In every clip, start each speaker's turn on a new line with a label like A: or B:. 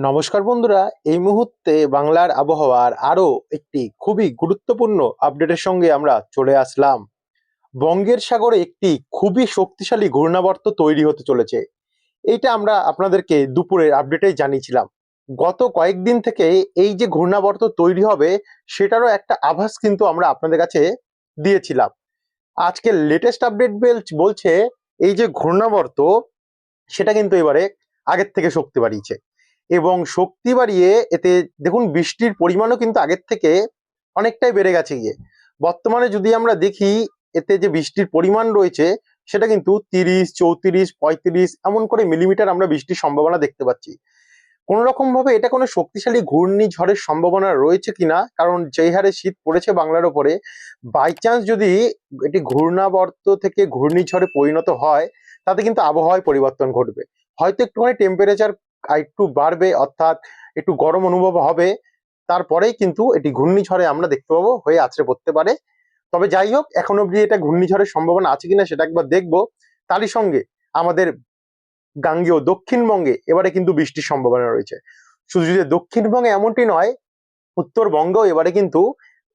A: নমস্কার বন্ধুরা, এই মুহূর্তে বাংলার আবহাওয়ার আরো একটি খুবই গুরুত্বপূর্ণ আপডেটের সঙ্গে আমরা চলে আসলাম। বঙ্গের সাগরে একটি খুবই শক্তিশালী ঘূর্ণাবর্ত তৈরি হতে চলেছে। এইটা আমরা আপনাদেরকে দুপুরের আপডেটেই জানিয়েছিলাম। গত কয়েকদিন থেকে এই যে ঘূর্ণাবর্ত তৈরি হবে সেটারও একটা আভাস কিন্তু আমরা আপনাদের কাছে দিয়েছিলাম। আজকের লেটেস্ট আপডেট বলছে এই যে ঘূর্ণাবর্ত সেটা কিন্তু এবারে আগের থেকে শক্তি বাড়িয়েছে এবং শক্তি বাড়িয়ে এতে দেখুন বৃষ্টির পরিমাণও কিন্তু আগের থেকে অনেকটাই বেড়ে গেছে গিয়ে। বর্তমানে যদি আমরা দেখি এতে যে বৃষ্টির পরিমাণ রয়েছে সেটা কিন্তু 30, 34, 35 এমন করে মিলিমিটার আমরা বৃষ্টির সম্ভাবনা দেখতে পাচ্ছি। কোন রকম ভাবে এটা কোনো শক্তিশালী ঘূর্ণিঝড়ের সম্ভাবনা রয়েছে কিনা, কারণ যেই হারে শীত পড়েছে বাংলার ওপরে, বাই চান্স যদি এটি ঘূর্ণাবর্ত থেকে ঘূর্ণিঝড়ে পরিণত হয় তাতে কিন্তু আবহাওয়ায় পরিবর্তন ঘটবে। হয়তো একটুখানি টেম্পারেচার একটু বাড়বে, অর্থাৎ একটু গরম অনুভব হবে, তারপরেই কিন্তু এটি ঘূর্ণিঝড়ে আমরা দেখতে পাবো হয়ে আছড়ে পড়তে পারে। তবে যাই হোক, এখন অব্দি এটা ঘূর্ণিঝড়ের সম্ভাবনা আছে কিনা সেটা একবার দেখবো। তারই সঙ্গে আমাদের গাঙ্গেয় দক্ষিণবঙ্গে এবারে কিন্তু বৃষ্টির সম্ভাবনা রয়েছে। শুধু যদি দক্ষিণবঙ্গে এমনটি নয়, উত্তরবঙ্গেও এবারে কিন্তু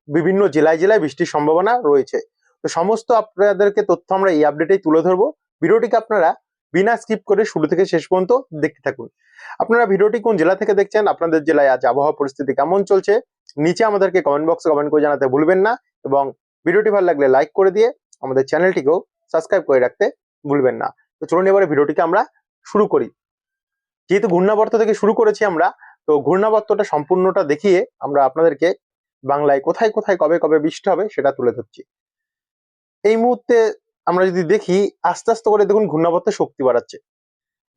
A: বিভিন্ন জেলায় জেলায় বৃষ্টির সম্ভাবনা রয়েছে। তো সমস্ত আপনাদেরকে তথ্য আমরা এই আপডেটেই তুলে ধরবো। ভিডিওটিকে আপনারা বিনা স্কিপ করে শুরু থেকে শেষ পর্যন্ত দেখতে থাকুন। আপনারা ভিডিওটি কোন জেলা থেকে দেখছেন, আপনাদের জেলায় আজ আবহাওয়া পরিস্থিতি কেমন চলছে, নিচে আমাদেরকে কমেন্ট বক্সে কমেন্ট করে জানাতে ভুলবেন না, এবং ভিডিওটি ভালো লাগলে লাইক করে দিয়ে আমাদের চ্যানেলটিকেও সাবস্ক্রাইব করে রাখতে ভুলবেন না। তো চলুন এবারে ভিডিওটিকে আমরা শুরু করি। যেহেতু ঘূর্ণাবর্ত থেকে শুরু করেছি আমরা, তো ঘূর্ণাবর্তটা সম্পূর্ণটা দেখিয়ে আমরা আপনাদেরকে বাংলায় কোথায় কোথায় কবে কবে বৃষ্টি হবে সেটা তুলে ধরছি। এই মুহূর্তে আমরা যদি দেখি, আস্তে আস্তে করে দেখুন ঘূর্ণাবর্ত শক্তি বাড়াচ্ছে।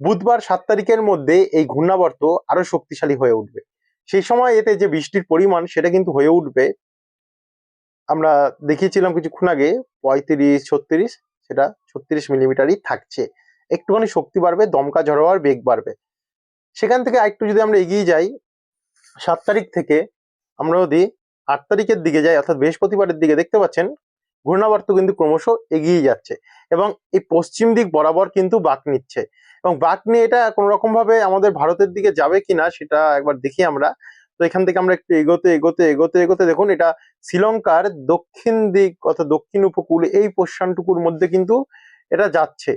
A: বুধবার 7 তারিখের মধ্যে এই ঘূর্ণাবর্ত আরো শক্তিশালী হয়ে উঠবে। সেই সময় এতে যে বৃষ্টির পরিমাণ সেটা কিন্তু হয়ে উঠবে, আমরা দেখিয়েছিলাম কিছুক্ষণ আগে 35-36, সেটা 36 মিলিমিটারই থাকছে। একটুখানি শক্তি বাড়বে, দমকা ঝড় হওয়ার বেগ বাড়বে। সেখান থেকে আরেকটু যদি আমরা এগিয়ে যাই, 7 তারিখ থেকে আমরা যদি 8 তারিখের দিকে যাই, অর্থাৎ বৃহস্পতিবারের দিকে, দেখতে পাচ্ছেন ঘূর্ণাবর্ত কিন্তু ক্রমশ এগিয়ে যাচ্ছে এবং এই পশ্চিম দিক বরাবর কিন্তু বাঁক নিচ্ছে। এবং বাঁক নিয়ে এটা কোন রকম ভাবে আমাদের ভারতের দিকে যাবে কিনা সেটা একবার দেখি আমরা। তো এখান থেকে আমরা একটু এগোতে এগোতে এগোতে এগোতে দেখুন এটা শ্রীলঙ্কার দক্ষিণ দিক অর্থাৎ দক্ষিণ উপকূল, এই পোর্শনটুকুর মধ্যে কিন্তু এটা যাচ্ছে।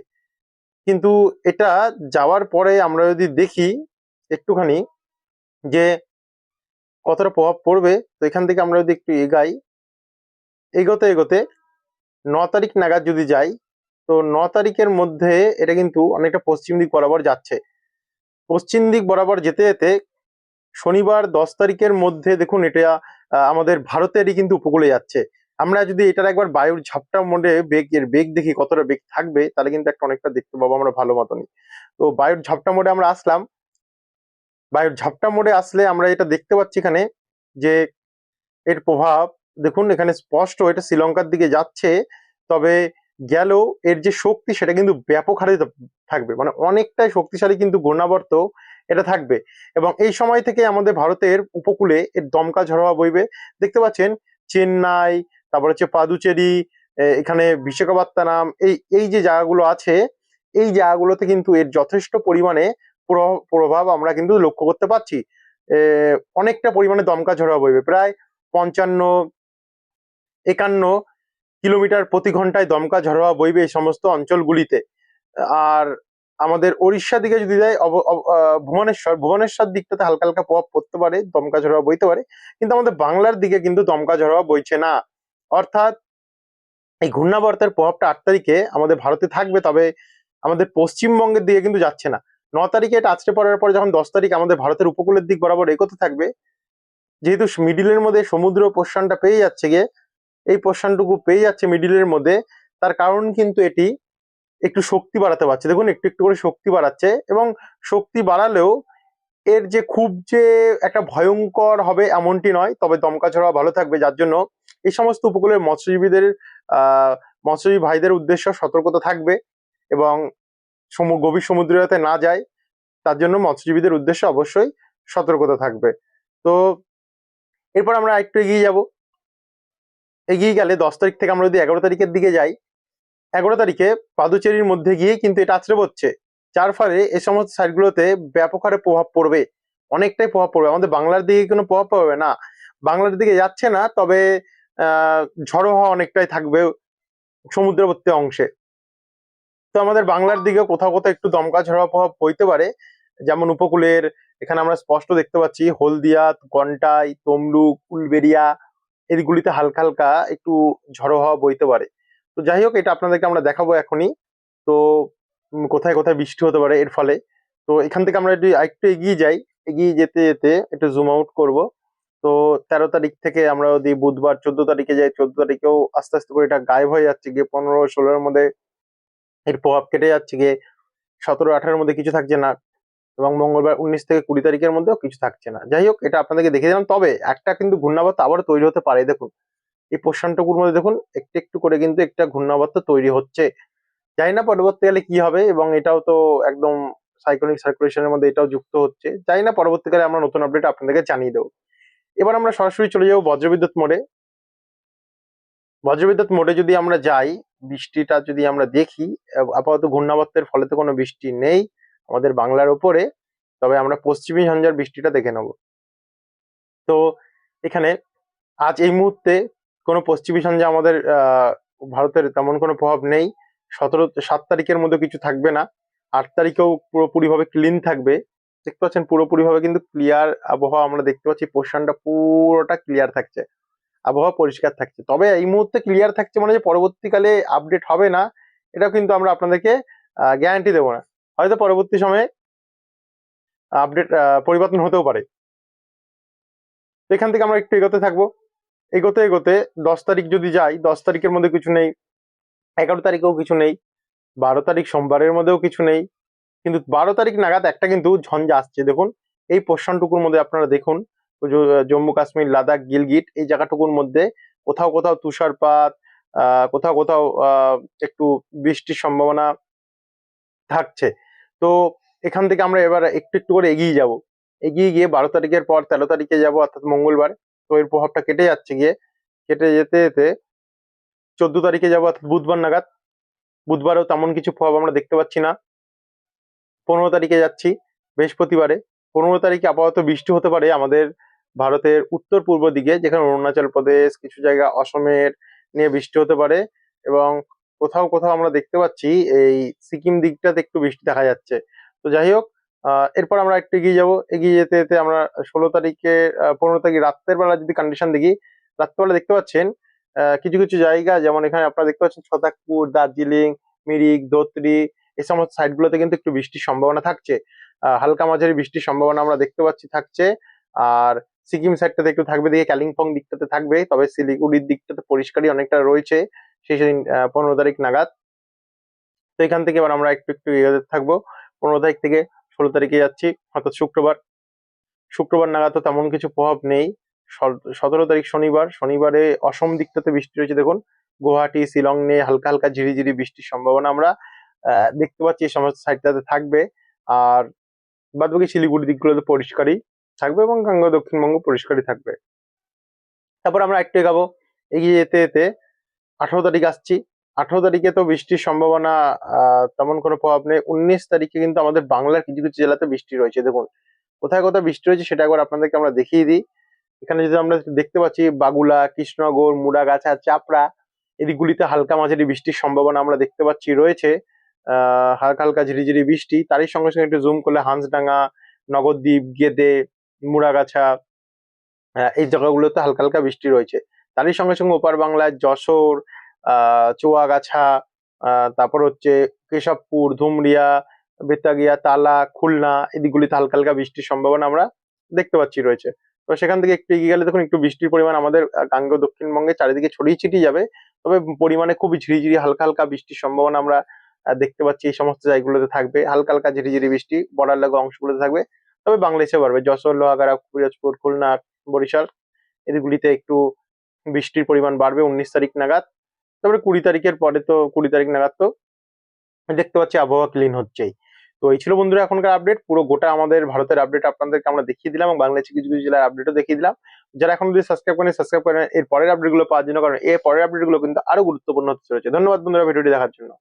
A: কিন্তু এটা যাওয়ার পরে আমরা যদি দেখি একটুখানি যে কতটা প্রভাব পড়বে, তো এখান থেকে আমরা যদি একটু এগাই, এগোতে এগোতে 9 তারিখ নাগাদ যদি যাই, তো 9 তারিখের মধ্যে এটা কিন্তু অনেকটা পশ্চিম দিক বরাবর যাচ্ছে। পশ্চিম দিক বরাবর যেতে যেতে শনিবার 10 তারিখের মধ্যে দেখুন এটা আমাদের ভারতেরই কিন্তু উপকূলে যাচ্ছে। আমরা যদি এটার একবার বায়ুর ঝাপটা মোডে বেগ দেখি কতটা বেগ থাকবে, তাহলে কিন্তু একটা অনেকটা দেখতে পাবো আমরা ভালো মতনই। তো বায়ুর ঝাপটা মোডে আমরা আসলাম। বায়ুর ঝাপটা মোডে আসলে আমরা এটা দেখতে পাচ্ছি এখানে যে এর প্রভাব দেখুন এখানে স্পষ্ট, এটা শ্রীলঙ্কার দিকে যাচ্ছে। তবে গেলেও এর যে শক্তি সেটা কিন্তু ব্যাপক হারে থাকবে, মানে অনেকটাই শক্তিশালী কিন্তু ঘূর্ণাবর্ত এটা থাকবে। এবং এই সময় থেকে আমাদের ভারতের উপকূলে এর দমকা ঝড় হওয়া বইবে। দেখতে পাচ্ছেন চেন্নাই, তারপর হচ্ছে পাদুচেরি, এখানে বিশাখাপত্তনম, এই যে জায়গাগুলো আছে, এই জায়গাগুলোতে কিন্তু এর যথেষ্ট পরিমাণে প্রভাব আমরা কিন্তু লক্ষ্য করতে পারছি। অনেকটা পরিমাণে দমকা ঝড় হওয়া বইবে, প্রায় 55-51 কিলোমিটার প্রতি ঘন্টায় দমকা ঝড়োয়া বইবে এই সমস্ত অঞ্চলগুলিতে। আর আমাদের ওড়িশা দিকে যদি যাই, ভুবনেশ্বর দিকটাতে হালকা হালকা প্রভাব পড়তে পারে, দমকা ঝড়োয়া বইতে পারে, কিন্তু আমাদের বাংলার দিকে কিন্তু দমকা ঝড়োয়া বইছে না। অর্থাৎ এই ঘূর্ণাবর্তের প্রভাবটা 8 তারিখে আমাদের ভারতে থাকবে, তবে আমাদের পশ্চিমবঙ্গের দিকে কিন্তু যাচ্ছে না। 9 তারিখে এটা আছড়ে পড়ার পরে যখন 10 তারিখ আমাদের ভারতের উপকূলের দিক বরাবর এগোতে থাকবে, যেহেতু মিডিলের মধ্যে সমুদ্র পোর্শনটা পেয়ে যাচ্ছে গিয়ে, এই পোর্শনটুকু পেয়ে যাচ্ছে মিডিলের মধ্যে, তার কারণ কিন্তু এটি একটু শক্তি বাড়াতে পারছে। দেখুন একটু একটু করে শক্তি বাড়াচ্ছে, এবং শক্তি বাড়ালেও এর যে খুব যে একটা ভয়ঙ্কর হবে এমনটি নয়, তবে দমকা ঝড় ভালো থাকবে। যার জন্য এই সমস্ত উপকূলের মৎস্যজীবীদের মৎস্যজীবী ভাইদের উদ্দেশ্য সতর্কতা থাকবে, এবং গভীর সমুদ্রে যাতে না যায় তার জন্য মৎস্যজীবীদের উদ্দেশ্যে অবশ্যই সতর্কতা থাকবে। তো এরপর আমরা একটু এগিয়ে যাব। এগিয়ে গেলে 10 তারিখ থেকে আমরা যদি 11 তারিখের দিকে যাই, 11 তারিখে পাদুচেরির মধ্যে গিয়ে কিন্তু এটা আছড়ে পড়ছে, যার ফলে এই সমস্ত সাইটগুলোতে ব্যাপক হারে প্রভাব পড়বে। অনেকটাই প্রভাব পড়বে। আমাদের বাংলার দিকে কোনো প্রভাব পড়বে না, বাংলার দিকে যাচ্ছে না, তবে ঝড়ো হওয়া অনেকটাই থাকবে সমুদ্রবর্তী অংশে। তো আমাদের বাংলার দিকে কোথাও কোথাও একটু দমকা ঝড়ো প্রভাব বইতে পারে, যেমন উপকূলের এখানে আমরা স্পষ্ট দেখতে পাচ্ছি হলদিয়া, কন্টাই, তমলুক, উলবেড়িয়া এদিকগুলিতে হালকা হালকা একটু ঝড়ো হাওয়া বইতে পারে। তো যাই হোক, এটা আপনাদেরকে আমরা দেখাবো এখনই। তো কোথায় কোথায় বৃষ্টি হতে পারে এর ফলে। তো এখান থেকে আমরা যদি আরেকটু এগিয়ে যাই, এগিয়ে যেতে যেতে একটু জুম আউট করব। তো 13 তারিখ থেকে আমরা যদি বুধবার 14 তারিখে যাই, 14 তারিখেও আস্তে আস্তে করে এটা গায়েব হয়ে যাচ্ছে গিয়ে, 15-16-র মধ্যে এর প্রভাব কেটে যাচ্ছে গিয়ে, 17-18-র মধ্যে কিছু থাকছে না, এবং মঙ্গলবার 19 থেকে 20 তারিখের মধ্যেও কিছু থাকছে না। যাই হোক, এটা আপনাদেরকে দেখে দিলাম। তবে একটা কিন্তু ঘূর্ণাবর্ত আবারও তৈরি হতে পারে। দেখুন এই প্রশান্তকুর মধ্যে দেখুন একটু একটু করে কিন্তু একটা ঘূর্ণাবর্ত তৈরি হচ্ছে। জানি না পরবর্তীকালে কি হবে, এবং এটাও তো একদম সাইক্লোনিক সার্কুলেশনের মধ্যে এটাও যুক্ত হচ্ছে। জানি না, পরবর্তীকালে আমরা নতুন আপডেট আপনাদেরকে জানিয়ে দেবো। এবার আমরা সরাসরি চলে যাবো বজ্রবিদ্যুৎ মোডে। বজ্রবিদ্যুৎ মোডে যদি আমরা যাই, বৃষ্টিটা যদি আমরা দেখি, আপাতত ঘূর্ণাবর্তের ফলে তো কোনো বৃষ্টি নেই আমাদের বাংলার উপরে, তবে আমরা পশ্চিমী ঝঞ্ঝার বৃষ্টিটা দেখে নেব। তো এখানে আজ এই মুহূর্তে কোনো পশ্চিমী ঝঞ্ঝা আমাদের ভারতের তেমন কোনো প্রভাব নেই। 7 তারিখের মধ্যে কিছু থাকবে না। 8 তারিখেও পুরোপুরিভাবে ক্লিন থাকবে। দেখতে পাচ্ছেন পুরোপুরিভাবে কিন্তু ক্লিয়ার আবহাওয়া আমরা দেখতে পাচ্ছি, পোর্শনটা পুরোটা ক্লিয়ার থাকছে, আবহাওয়া পরিষ্কার থাকছে। তবে এই মুহূর্তে ক্লিয়ার থাকছে মানে যে পরবর্তীকালে আপডেট হবে না, এটাও কিন্তু আমরা আপনাদেরকে গ্যারান্টি দেবো না। হয়তো পরবর্তী সময়ে আপডেট পরিবর্তন হতেও পারে। তো এখান থেকে আমরা একটু এগোতে থাকবো। এগোতে এগোতে 10 তারিখ যদি যাই, 10 তারিখের মধ্যে কিছু নেই, 11 তারিখেও কিছু নেই, 12 তারিখ সোমবারের মধ্যেও কিছু নেই। কিন্তু 12 তারিখ নাগাদ একটা কিন্তু ঝঞ্ঝা আসছে। দেখুন এই পোর্শনটুকুর মধ্যে আপনারা দেখুন, জম্মু কাশ্মীর, লাদাখ, গিলগিট এই জায়গাটুকুর মধ্যে কোথাও কোথাও তুষারপাত, কোথাও কোথাও একটু বৃষ্টির সম্ভাবনা থাকছে। তো এখান থেকে আমরা এবার একটু একটু করে এগিয়ে যাব। এগিয়ে গিয়ে 12 তারিখের পর 13 তারিখে যাব, অর্থাৎ মঙ্গলবার। তো এর প্রভাবটা কেটে যাচ্ছে গিয়ে, কেটে যেতে যেতে 14 তারিখে যাবো, অর্থাৎ বুধবার নাগাদ। বুধবারেও তেমন কিছু প্রভাব আমরা দেখতে পাচ্ছি না। 15 তারিখে যাচ্ছি, বৃহস্পতিবারে। 15 তারিখে আপাতত বৃষ্টি হতে পারে আমাদের ভারতের উত্তর পূর্ব দিকে, যেখানে অরুণাচল প্রদেশ, কিছু জায়গা অসমের নিয়ে বৃষ্টি হতে পারে, এবং কোথাও কোথাও আমরা দেখতে পাচ্ছি এই সিকিম দিকটাতে একটু বৃষ্টি দেখা যাচ্ছে। তো যাই হোক, এরপর আমরা একটু এগিয়ে যাব। এগিয়ে যেতে যেতে আমরা 16 তারিখে, 15 তারিখ রাত্রের বেলা যদি কন্ডিশন দেখি, রাত্রেবেলা দেখতে পাচ্ছেন কিছু কিছু জায়গা, যেমন এখানে আপনারা দেখতে পাচ্ছেন ছত্রাকপুর, দার্জিলিং, মিরিক, ধোত্রি, এই সমস্ত সাইড গুলোতে কিন্তু একটু বৃষ্টির সম্ভাবনা থাকছে। হালকা মাঝারি বৃষ্টির সম্ভাবনা আমরা দেখতে পাচ্ছি থাকছে। আর সিকিম সাইডটাতে একটু থাকবে, দিকে কালিম্পং দিকটাতে থাকবে, তবে শিলিগুড়ির দিকটাতে পরিষ্কারই অনেকটা রয়েছে সেই সেদিন 15 তারিখ নাগাদ। তো এখান থেকে এবার আমরা একটু একটু এগোতে থাকবো। 15 তারিখ থেকে 16 তারিখে যাচ্ছি, অর্থাৎ শুক্রবার। শুক্রবার নাগাদ তো তেমন কিছু প্রভাব নেই। 17 তারিখ শনিবার, শনিবারে অসম দিকটাতে বৃষ্টি রয়েছে। দেখুন গুয়াহাটি, শিলং নিয়ে হালকা হালকা ঝিরিঝিরি বৃষ্টির সম্ভাবনা আমরা দেখতে পাচ্ছি এই সমস্ত সাইডটাতে থাকবে। আর বাদবাকি শিলিগুড়ি দিকগুলোতে পরিষ্কারই থাকবে, এবং গাঙ্গেয় দক্ষিণবঙ্গ পরিষ্কারই থাকবে। তারপর আমরা একটু এগাবো, এগিয়ে যেতে যেতে 18 তারিখ আসছি। 18 তারিখে তো বৃষ্টির সম্ভাবনা তেমন কোনো প্রভাব নেই। 19 তারিখে কিন্তু আমাদের বাংলার কিছু কিছু জেলাতে বৃষ্টি রয়েছে। দেখুন কোথায় কোথায় বৃষ্টি রয়েছে সেটা একবার আপনাদেরকে আমরা দেখিয়ে দিই। এখানে যদি আমরা দেখতে পাচ্ছি বাগুলা, কৃষ্ণনগর, মুড়াগাছা, চাপড়া এদিকগুলিতে হালকা মাঝারি বৃষ্টির সম্ভাবনা আমরা দেখতে পাচ্ছি রয়েছে। হালকা হালকা ঝিরিঝিরি বৃষ্টি। তারই সঙ্গে সঙ্গে একটু জুম করলে হাঁসডাঙ্গা, নগরদ্বীপ, গেদে, মুড়াগাছা এই জায়গাগুলোতে হালকা হালকা বৃষ্টি রয়েছে। তারই সঙ্গে সঙ্গে ওপার বাংলায় যশোর, চুয়াগাছা, তারপর হচ্ছে কেশবপুর, ধুমরিয়া, বেতাগিয়া, তালা, খুলনা এদিকগুলিতে হালকা হালকা বৃষ্টির সম্ভাবনা আমরা দেখতে পাচ্ছি রয়েছে। তো সেখান থেকে একটু এগিয়ে গেলে দেখুন একটু বৃষ্টির পরিমাণ আমাদের গাঙ্গেয় দক্ষিণবঙ্গে চারিদিকে ছড়িয়ে ছিটিয়ে যাবে, তবে পরিমাণে খুবই ঝিরিঝিরি হালকা হালকা বৃষ্টির সম্ভাবনা আমরা দেখতে পাচ্ছি। এই সমস্ত জায়গাগুলোতে থাকবে হালকা হালকা ঝিরিঝিরি বৃষ্টি, বর্ডার লাগোয়া অংশগুলোতে থাকবে, তবে বাংলাদেশে বাড়বে। যশোর, লোহাগাড়া, পিরোজপুর, খুলনা, বরিশাল এদিকগুলিতে একটু বৃষ্টির পরিমাণ বাড়বে 19 তারিখ নাগাদ। তারপরে 20 তারিখের পরে তো 20 তারিখ নাগাদ তো দেখতে পাচ্ছি আবহাওয়া ক্লিন হচ্ছেই। তো এই ছিল বন্ধুরা এখনকার আপডেট। পুরো গোটা আমাদের ভারতের আপডেট আপনাদেরকে আমরা দেখিয়ে দিলাম, এবং বাংলাদেশের কিছু কিছু জেলার আপডেটও দেখিয়ে দিলাম। যারা এখন যদি সাবস্ক্রাইব করেন সাবস্ক্রাইব করেন এর পরের আপডেট গুলো পাওয়ার জন্য, কারণ এর পরের আপডেট গুলো কিন্তু আরো গুরুত্বপূর্ণ হতে চলেছে। ধন্যবাদ বন্ধুরা ভিডিওটি দেখার জন্য।